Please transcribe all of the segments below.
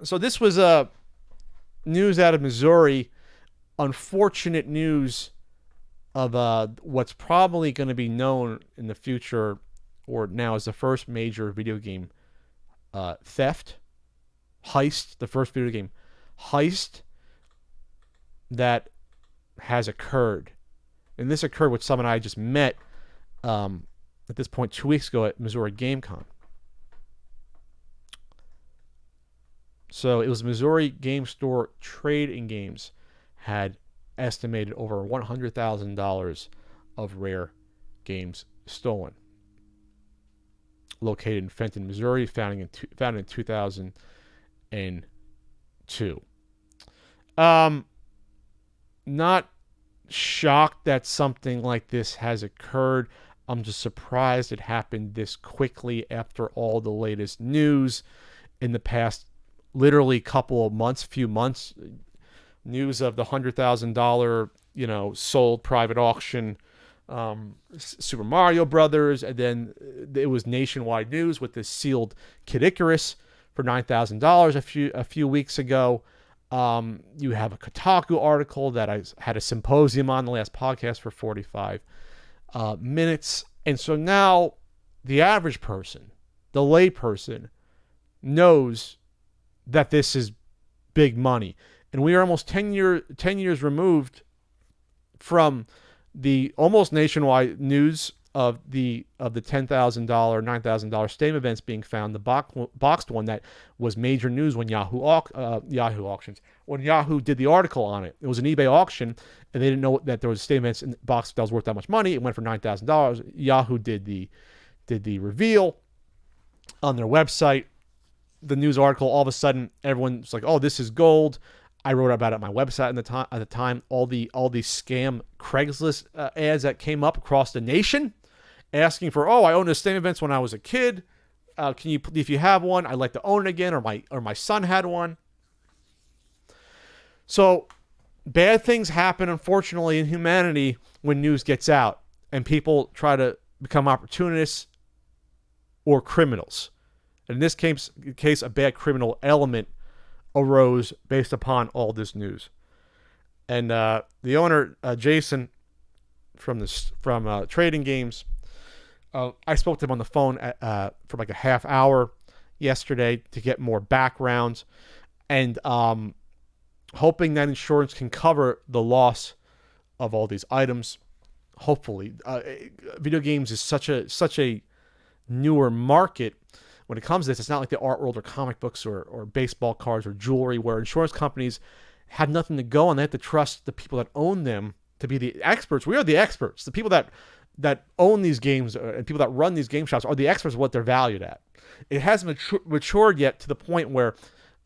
So this was news out of Missouri. Unfortunate news of what's probably going to be known in the future, or now, as the first major video game theft, heist, the first video game heist that has occurred. And this occurred with someone I just met at this point 2 weeks ago at Missouri GameCon. So it was Missouri Game Store Trade Games had estimated over $100,000 of rare games stolen. Located in Fenton, Missouri, founded in 2002. Not shocked that something like this has occurred. I'm just surprised it happened this quickly after all the latest news in the past literally few months. News of the $100,000, sold private auction Super Mario Brothers, and then it was nationwide news with this sealed Kid Icarus for $9,000 a few weeks ago. You have a Kotaku article that I had a symposium on the last podcast for 45 minutes, and so now the average person, the lay person, knows that this is big money. And we are almost 10 years removed from the almost nationwide news of the $10,000, $9,000 Steam events being found, the boxed one that was major news when Yahoo Auctions, when Yahoo did the article on it. It was an eBay auction, and they didn't know that there was Steam events in the box that was worth that much money. It went for $9,000. Yahoo did the reveal on their website. The news article, all of a sudden, everyone's like, "Oh, this is gold." I wrote about it on my website at the time. All the scam Craigslist ads that came up across the nation, asking for, "Oh, I owned a Steam events when I was a kid. Can you, if you have one, I'd like to own it again." Or my son had one. So bad things happen, unfortunately, in humanity when news gets out, and people try to become opportunists or criminals. In this case, a bad criminal element arose based upon all this news. And the owner, Jason, from Trading Games, I spoke to him on the phone for like a half hour yesterday to get more background, and hoping that insurance can cover the loss of all these items. Hopefully, video games is such a newer market. When it comes to this, it's not like the art world or comic books or baseball cards or jewelry, where insurance companies have nothing to go on. They have to trust the people that own them to be the experts. We are the experts. The people that own these games and people that run these game shops are the experts of what they're valued at. It hasn't matured yet to the point where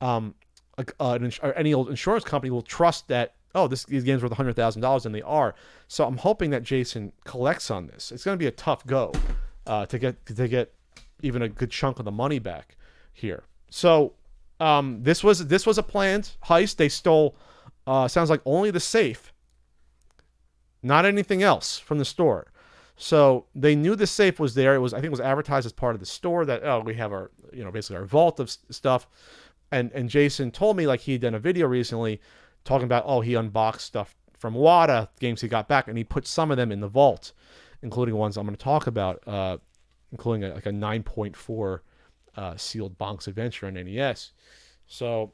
any old insurance company will trust that, oh, these games are worth $100,000, and they are. So I'm hoping that Jason collects on this. It's going to be a tough go to get even a good chunk of the money back here. So this was a planned heist. They stole sounds like only the safe, not anything else from the store. So they knew the safe was there. I think it was advertised as part of the store that, oh, we have our, basically our vault of stuff. And Jason told me, like, he had done a video recently talking about, oh, he unboxed stuff from WADA games he got back, and he put some of them in the vault, including ones I'm going to talk about, including a 9.4 sealed Bonk's Adventure on NES. So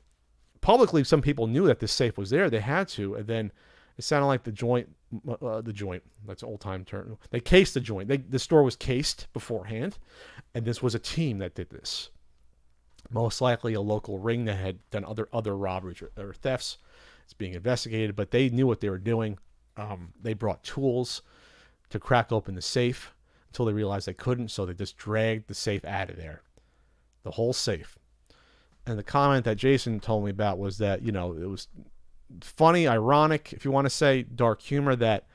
publicly, some people knew that this safe was there. They had to, and then it sounded like the joint, that's an old-time term. They cased the joint. The store was cased beforehand, and this was a team that did this. Most likely a local ring that had done other robberies or thefts. It's being investigated, but they knew what they were doing. They brought tools to crack open the safe until they realized they couldn't, so they just dragged the safe out of there. The whole safe. And the comment that Jason told me about was that, it was funny, ironic, if you want to say, dark humor, that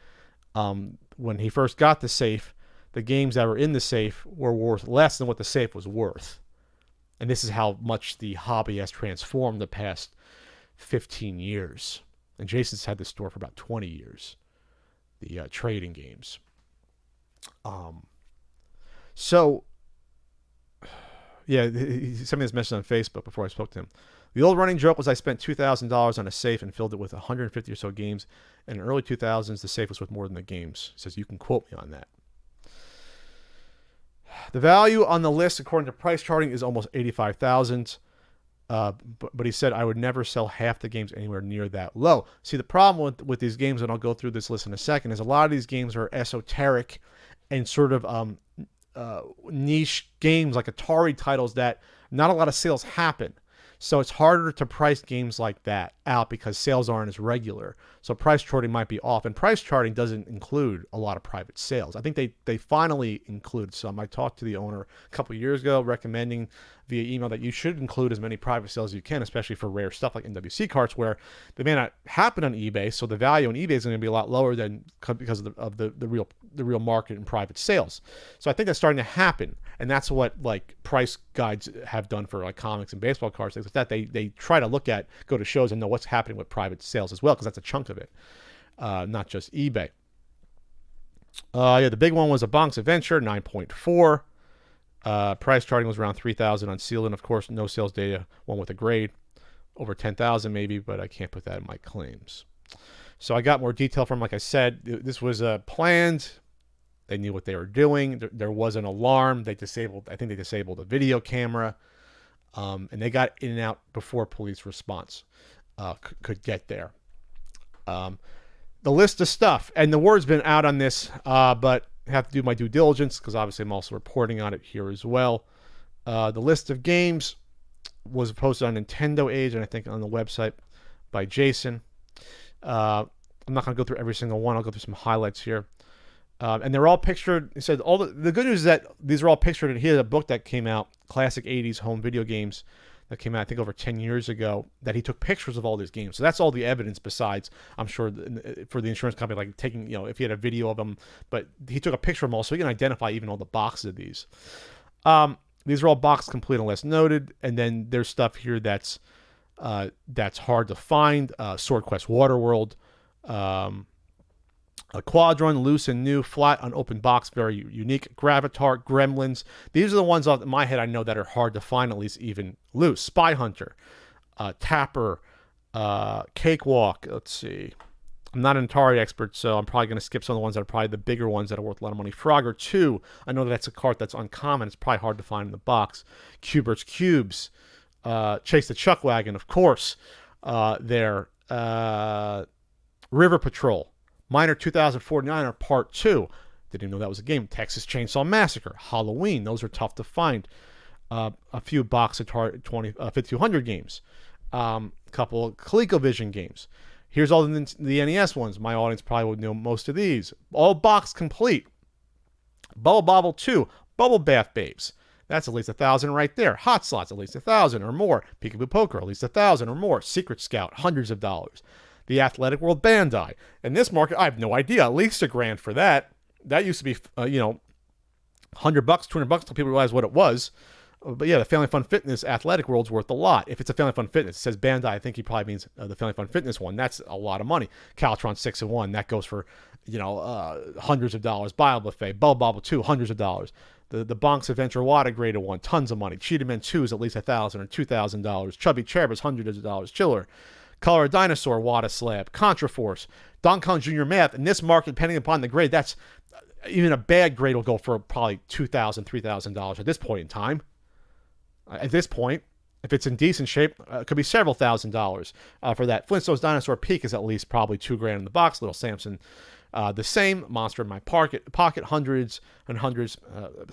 when he first got the safe, the games that were in the safe were worth less than what the safe was worth. And this is how much the hobby has transformed the past 15 years. And Jason's had this store for about 20 years, the Trading Games. So, yeah, he sent me this message on Facebook before I spoke to him. The old running joke was I spent $2,000 on a safe and filled it with 150 or so games. In the early 2000s, the safe was worth more than the games. He says, you can quote me on that. The value on the list, according to price charting, is almost $85,000. But he said, I would never sell half the games anywhere near that low. See, the problem with these games, and I'll go through this list in a second, is a lot of these games are esoteric and sort of niche games like Atari titles that not a lot of sales happen. So it's harder to price games like that out because sales aren't as regular. So price charting might be off. And price charting doesn't include a lot of private sales. I think they finally include some. I talked to the owner a couple of years ago recommending via email that you should include as many private sales as you can, especially for rare stuff like NWC carts where they may not happen on eBay. So the value on eBay is going to be a lot lower than because of the real market and private sales. So I think that's starting to happen. And that's what like price guides have done for like comics and baseball cards, things like that. They try to go to shows and know what's happening with private sales as well, because that's a chunk of it, not just eBay. The big one was a Bonk's Adventure, 9.4. Price charting was around 3,000 on sealed, and of course, no sales data. One with a grade, over 10,000 maybe, but I can't put that in my claims. So I got more detail from, like I said, this was planned. They knew what they were doing. There was an alarm. I think they disabled a video camera, and they got in and out before police response could get there. The list of stuff, and the word's been out on this, but I have to do my due diligence because obviously I'm also reporting on it here as well. The list of games was posted on Nintendo Age and I think on the website by Jason. I'm not going to go through every single one. I'll go through some highlights here. And they're all pictured. He said the good news is that these are all pictured. And he had a book that came out, Classic 80s Home Video Games, that came out, I think, over 10 years ago, that he took pictures of all these games. So that's all the evidence besides, I'm sure, for the insurance company, like taking, if he had a video of them. But he took a picture of them all, so he can identify even all the boxes of these. These are all box complete unless noted. And then there's stuff here that's hard to find. Sword Quest Waterworld. A Quadron, loose and new, flat on open box, very unique. Gravatar, Gremlins. These are the ones off my head I know that are hard to find, at least even loose. Spy Hunter, Tapper, Cakewalk. Let's see. I'm not an Atari expert, so I'm probably going to skip some of the ones that are probably the bigger ones that are worth a lot of money. Frogger 2. I know that's a cart that's uncommon. It's probably hard to find in the box. Cubert's Cubes. Chase the Chuckwagon, of course. River Patrol. Miner 2049 Part 2. Didn't even know that was a game. Texas Chainsaw Massacre. Halloween. Those are tough to find. A few box Atari 5200 games. Couple of ColecoVision games. Here's all the NES ones. My audience probably would know most of these. All box complete. Bubble Bobble 2. Bubble Bath Babes. That's at least 1,000 right there. Hot Slots, at least 1,000 or more. Peekaboo Poker, at least 1,000 or more. Secret Scout, hundreds of dollars. The Athletic World Bandai. In this market, I have no idea. At least $1,000 for that. That used to be, $100, $200 until people realize what it was. But yeah, the Family Fun Fitness Athletic World's worth a lot. If it's a Family Fun Fitness, it says Bandai. I think he probably means the Family Fun Fitness one. That's a lot of money. Caltron 6-in-1, that goes for, hundreds of dollars. Bio Buffet, Bubble Bobble 2, hundreds of dollars. The Bonk's Adventure Water graded one, tons of money. Cheetah Men 2 is at least $1,000 or $2,000. Chubby Cherubs, hundreds of dollars. Chiller. Color Dinosaur, Wada Slab, Contra Force, Donkey Kong Jr. Math. In this market, depending upon the grade, that's even a bad grade will go for probably $2,000, $3,000 at this point in time. At this point, if it's in decent shape, it could be several $1,000s for that. Flintstones Dinosaur Peak is at least probably $2,000 in the box. Little Samson, the same. Monster in My Pocket, hundreds and hundreds.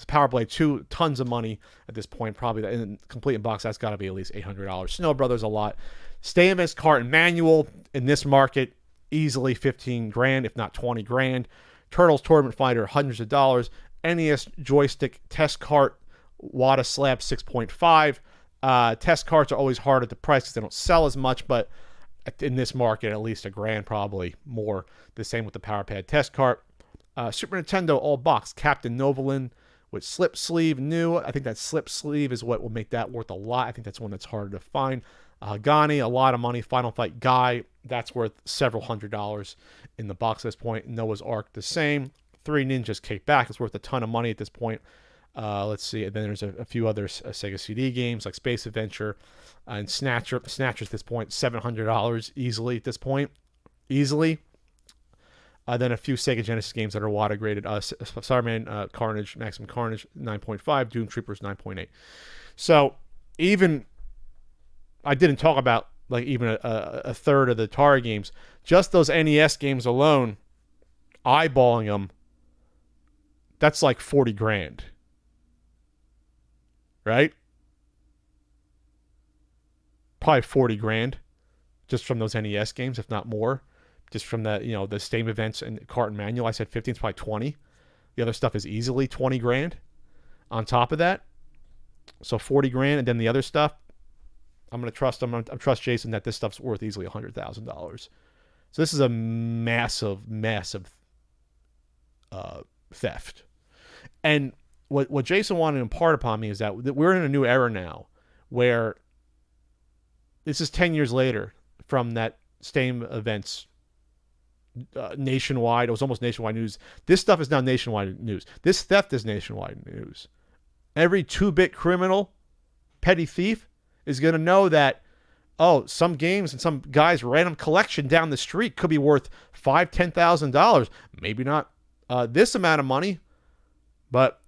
Power Blade 2, tons of money at this point. Probably in complete in box, that's got to be at least $800. Snow Brothers, a lot. Stay Invest Cart and Manual in this market, easily $15,000, if not $20,000. Turtles Tournament Fighter, hundreds of dollars. NES Joystick Test Cart, Wada Slab 6.5. Test carts are always hard at the price because they don't sell as much, but in this market, at least $1,000, probably more. The same with the Power Pad Test Cart. Super Nintendo All Box, Captain Novolin with Slip Sleeve new. I think that Slip Sleeve is what will make that worth a lot. I think that's one that's harder to find. Hagani, a lot of money. Final Fight Guy, that's worth several $100s in the box at this point. Noah's Ark, the same. Three Ninjas Kick Back is worth a ton of money at this point. Let's see. And then there's a few other Sega CD games like Space Adventure and Snatcher. Snatcher at this point, $700 easily at this point. Easily. Then a few Sega Genesis games that are WATA graded. Starman Carnage, Maximum Carnage, 9.5. Doom Troopers, 9.8. So even, I didn't talk about like even a third of the Atari games. Just those NES games alone, eyeballing them, that's like 40 grand. Right? Probably 40 grand just from those NES games, if not more. Just from the, the Steam events and carton manual. I said 15, it's probably 20. The other stuff is easily 20 grand on top of that. So 40 grand, and then the other stuff, I'm going to trust Jason that this stuff's worth easily $100,000. So this is a massive, massive theft. And what Jason wanted to impart upon me is that we're in a new era now where this is 10 years later from that Steam events nationwide. It was almost nationwide news. This stuff is now nationwide news. This theft is nationwide news. Every 2-bit criminal, petty thief, is going to know that, oh, some games and some guy's random collection down the street could be worth $5,000, $10,000. Maybe not this amount of money, but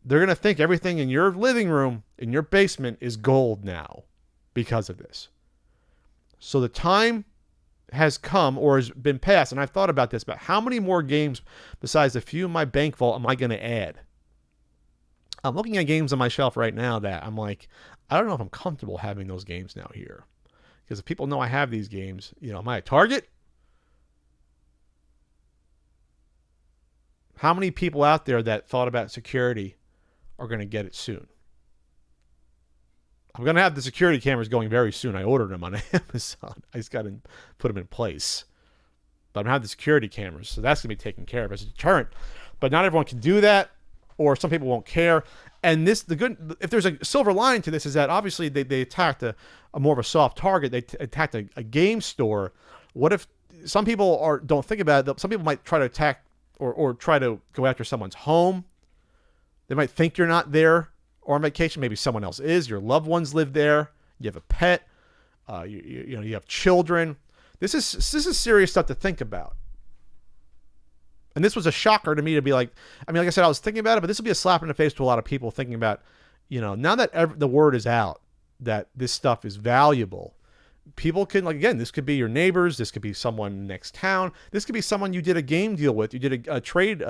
they're going to think everything in your living room, in your basement, is gold now because of this. So the time has come, or has been passed, and I've thought about this, but how many more games besides a few in my bank vault am I going to add? I'm looking at games on my shelf right now that I'm like, I don't know if I'm comfortable having those games now here. Because if people know I have these games, am I a target? How many people out there that thought about security are going to get it soon? I'm going to have the security cameras going very soon. I ordered them on Amazon. I just got to put them in place. But I'm going to have the security cameras, so that's going to be taken care of as a deterrent. But not everyone can do that, or some people won't care. And if there's a silver lining to this, is that obviously they attacked a more of a soft target. They attacked a game store. What if some people don't think about it? Some people might try to attack or try to go after someone's home. They might think you're not there or on vacation. Maybe someone else is. Your loved ones live there. You have a pet. You have children. This is serious stuff to think about. And this was a shocker to me to be like I said, I was thinking about it, but this will be a slap in the face to a lot of people thinking about, now that the word is out that this stuff is valuable, people can, again, this could be your neighbors, this could be someone next town, this could be someone you did a game deal with, you did a trade,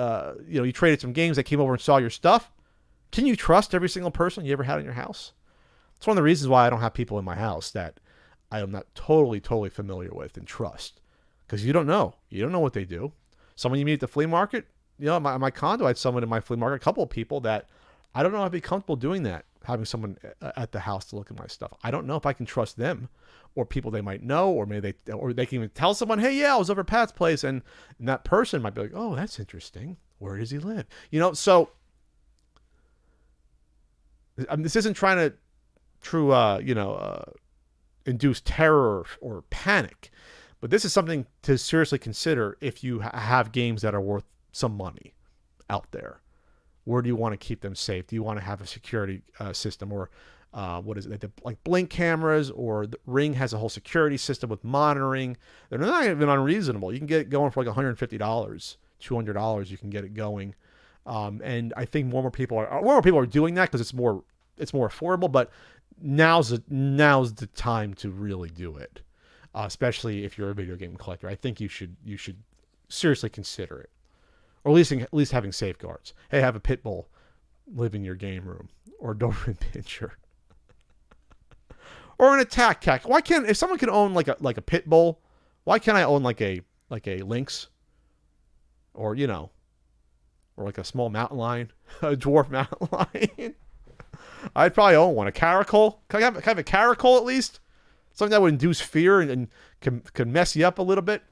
you traded some games, that came over and saw your stuff. Can you trust every single person you ever had in your house? It's one of the reasons why I don't have people in my house that I am not totally familiar with and trust, because you don't know what they do. Someone you meet at the flea market, my condo, I had someone in my flea market, a couple of people that I don't know if I'd be comfortable doing that, having someone at the house to look at my stuff. I don't know if I can trust them, or people they might know, or maybe they can even tell someone, hey, yeah, I was over at Pat's place, and that person might be like, oh, that's interesting. Where does he live? So this isn't trying to induce terror or panic. But this is something to seriously consider if you have games that are worth some money out there. Where do you want to keep them safe? Do you want to have a security system, or what is it? Like Blink cameras, or the Ring has a whole security system with monitoring. They're not even unreasonable. You can get it going for like $150, $200. You can get it going, and I think more and more people are doing that because it's more affordable. But now's the time to really do it. Especially if you're a video game collector. I think you should seriously consider it, or at least having safeguards. Hey, have a pit bull live in your game room, or a Doberman Pinscher, or an attack cat. Why can't, if someone can own like a pit bull, why can't I own like a lynx, or or like a small mountain lion, a dwarf mountain lion? I'd probably own one. A caracal. Can I have a caracal at least? Something that would induce fear and can mess you up a little bit.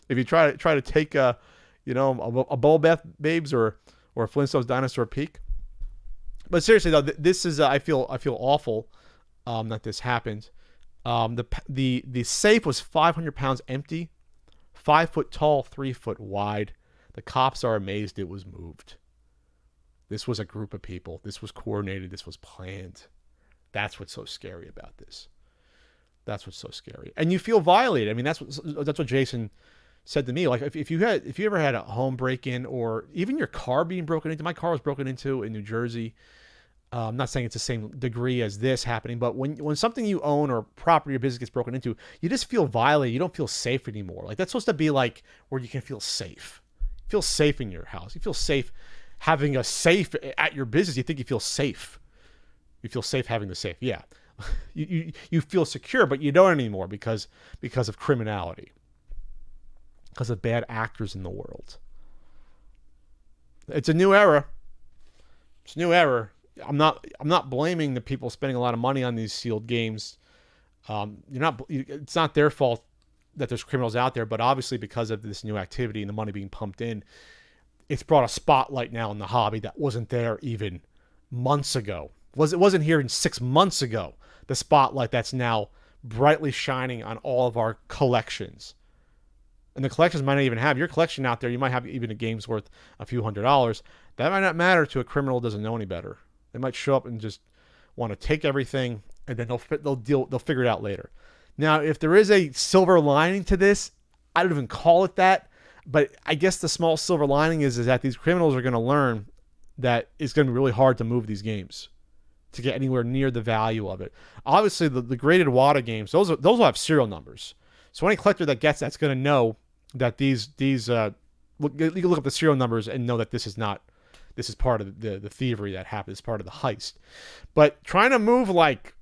If you try to take a Bubble Bath Babes or a Flintstones Dinosaur Peak. But seriously though, this is I feel awful that this happened. The safe was 500 pounds empty, 5 foot tall, 3 foot wide. The cops are amazed it was moved. This was a group of people. This was coordinated. This was planned. That's what's so scary about this. That's what's so scary. And you feel violated. I mean, that's what Jason said to me. Like, if you ever had a home break-in, or even your car being broken into. My car was broken into in New Jersey. I'm not saying it's the same degree as this happening, but when something you own or property or business gets broken into, you just feel violated. You don't feel safe anymore. Like, that's supposed to be like where you can feel safe. You feel safe in your house. You feel safe having a safe at your business. You think you feel safe. You feel safe having the safe. Yeah. You feel secure, but you don't anymore because of criminality, because of bad actors in the world. It's a new era. It's a new era. I'm not blaming the people spending a lot of money on these sealed games. It's not their fault that there's criminals out there, but obviously because of this new activity and the money being pumped in, it's brought a spotlight now in the hobby that wasn't there even months ago. It wasn't here in 6 months ago. The spotlight that's now brightly shining on all of our collections. And the collections might not even have your collection out there. You might have even a game's worth a few $100s. That might not matter to a criminal who doesn't know any better. They might show up and just want to take everything, and then they'll figure it out later. Now, if there is a silver lining to this, I don't even call it that, but I guess the small silver lining is that these criminals are going to learn that it's going to be really hard to move these games to get anywhere near the value of it. Obviously, the graded WADA games, those will have serial numbers. So any collector that gets that's going to know that these you can look up the serial numbers and know that this is part of the thievery that happened. It's part of the heist. But trying to move like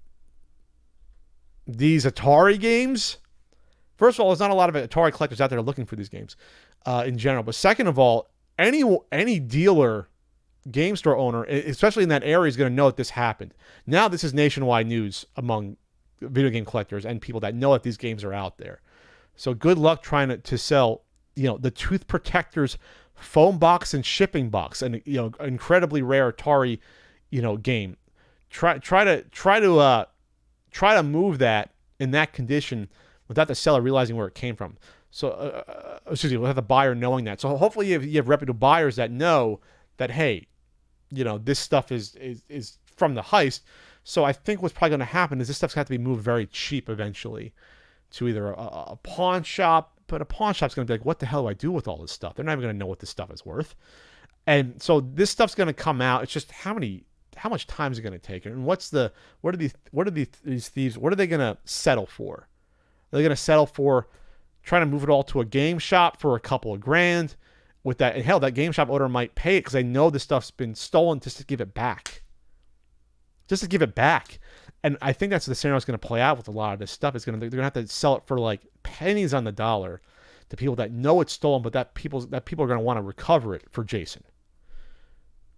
these Atari games, first of all, there's not a lot of Atari collectors out there looking for these games in general. But second of all, any dealer, game store owner, especially in that area, is going to know that this happened. Now this is nationwide news among video game collectors and people that know that these games are out there. So good luck trying to sell, the Tooth Protectors foam box and shipping box, and incredibly rare Atari, game. Try to move that in that condition without the seller realizing where it came from. So without the buyer knowing that. So hopefully you have reputable buyers that know that, hey, this stuff is from the heist. So I think what's probably going to happen is this stuff's going to have to be moved very cheap eventually to either a pawn shop. But a pawn shop's going to be like, what the hell do I do with all this stuff? They're not even going to know what this stuff is worth. And so this stuff's going to come out. It's just how much time is it going to take? And what are these thieves, what are they going to settle for? Are they going to settle for trying to move it all to a game shop for a couple of grand with that? And hell, that game shop owner might pay it because they know this stuff's been stolen just to give it back. And I think that's the scenario that's going to play out with a lot of this stuff. They're going to have to sell it for like pennies on the dollar to people that know it's stolen, but that people are going to want to recover it for Jason.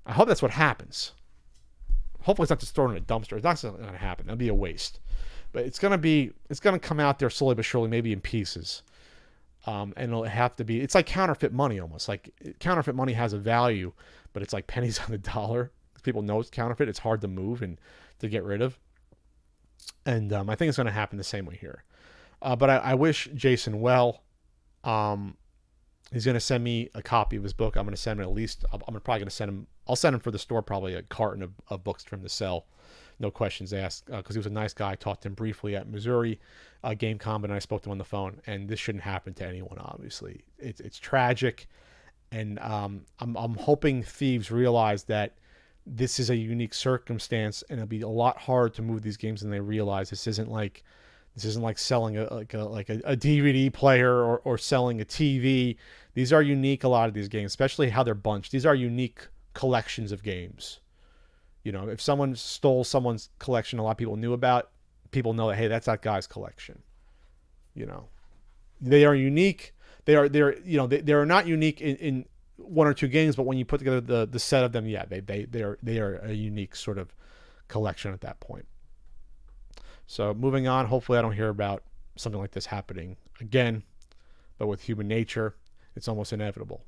I hope that's what happens. Hopefully it's not just thrown in a dumpster. It's not going to happen. That'll be a waste. But it's going to come out there slowly but surely, maybe in pieces. And it'll have to be, it's like counterfeit money almost. Like counterfeit money has a value, but it's like pennies on the dollar. People know it's counterfeit. It's hard to move and to get rid of. And I think it's going to happen the same way here. But I wish Jason well. He's going to send me a copy of his book. I'm going to send him I'll send him for the store probably a carton of books for him to sell. No questions asked, because he was a nice guy. I talked to him briefly at Missouri Game Con, and I spoke to him on the phone. And this shouldn't happen to anyone, obviously. It's tragic. And I'm hoping thieves realize that this is a unique circumstance, and it'll be a lot harder to move these games than they realize. This isn't like selling a DVD player or selling a TV. These are unique, a lot of these games, especially how they're bunched. These are unique collections of games. If someone stole someone's collection a lot of people knew about, people know that, hey, that's that guy's collection. They are unique. They are not unique in one or two games, but when you put together the set of them, yeah, they are a unique sort of collection at that point. So moving on, hopefully I don't hear about something like this happening again, but with human nature, it's almost inevitable.